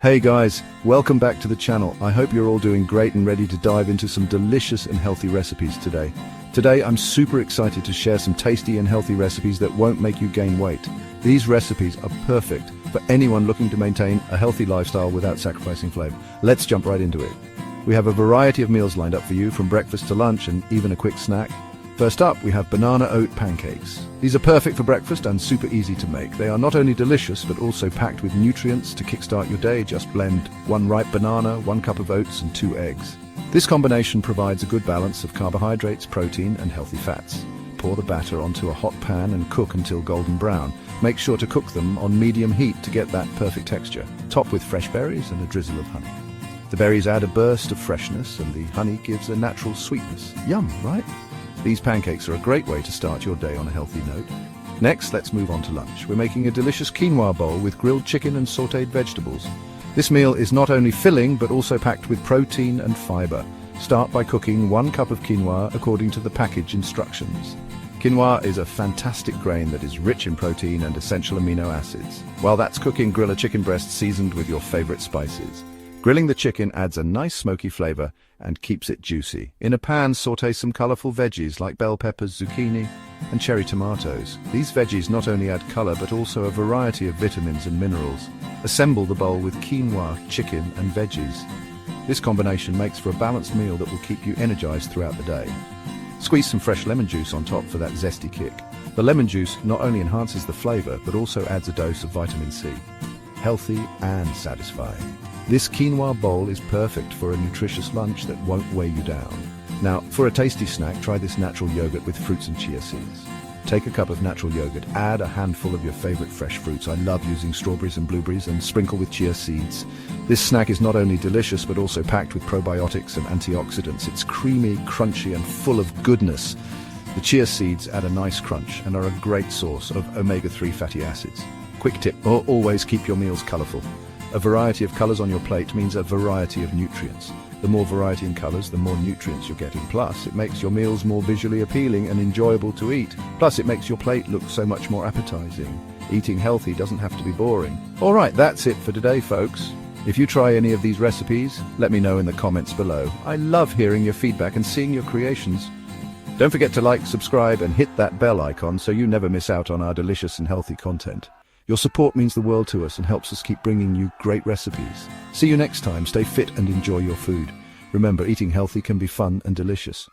Hey guys, welcome back to the channel. I hope you're all doing great and ready to dive into some delicious and healthy recipes today. Today I'm super excited to share some tasty and healthy recipes that won't make you gain weight. These recipes are perfect for anyone looking to maintain a healthy lifestyle without sacrificing flavor. Let's jump right into it. We have a variety of meals lined up for you, from breakfast to lunch and even a quick snack. First up, we have banana oat pancakes. These are perfect for breakfast and super easy to make. They are not only delicious, but also packed with nutrients to kickstart your day. Just blend 1 ripe banana, 1 cup of oats, and 2 eggs. This combination provides a good balance of carbohydrates, protein, and healthy fats. Pour the batter onto a hot pan and cook until golden brown. Make sure to cook them on medium heat to get that perfect texture. Top with fresh berries and a drizzle of honey. The berries add a burst of freshness, and the honey gives a natural sweetness. Yum, right? These pancakes are a great way to start your day on a healthy note. Next, let's move on to lunch. We're making a delicious quinoa bowl with grilled chicken and sautéed vegetables. This meal is not only filling, but also packed with protein and fiber. Start by cooking 1 cup of quinoa according to the package instructions. Quinoa is a fantastic grain that is rich in protein and essential amino acids. While that's cooking, grill a chicken breast seasoned with your favorite spices. Grilling the chicken adds a nice smoky flavor and keeps it juicy. In a pan, sauté some colorful veggies like bell peppers, zucchini, and cherry tomatoes. These veggies not only add color but also a variety of vitamins and minerals. Assemble the bowl with quinoa, chicken, and veggies. This combination makes for a balanced meal that will keep you energized throughout the day. Squeeze some fresh lemon juice on top for that zesty kick. The lemon juice not only enhances the flavor but also adds a dose of vitamin C. Healthy and satisfying. This quinoa bowl is perfect for a nutritious lunch that won't weigh you down. Now, for a tasty snack, try this natural yogurt with fruits and chia seeds. Take a cup of natural yogurt, add a handful of your favorite fresh fruits. I love using strawberries and blueberries, and sprinkle with chia seeds. This snack is not only delicious but also packed with probiotics and antioxidants. It's creamy, crunchy, and full of goodness. The chia seeds add a nice crunch and are a great source of omega-3 fatty acids. Quick tip, always keep your meals colorful. A variety of colors on your plate means a variety of nutrients. The more variety in colors, the more nutrients you're getting. Plus, it makes your meals more visually appealing and enjoyable to eat. Plus, it makes your plate look so much more appetizing. Eating healthy doesn't have to be boring. All right, that's it for today, folks. If you try any of these recipes, let me know in the comments below. I love hearing your feedback and seeing your creations. Don't forget to like, subscribe, and hit that bell icon so you never miss out on our delicious and healthy content. Your support means the world to us and helps us keep bringing you great recipes. See you next time. Stay fit and enjoy your food. Remember, eating healthy can be fun and delicious.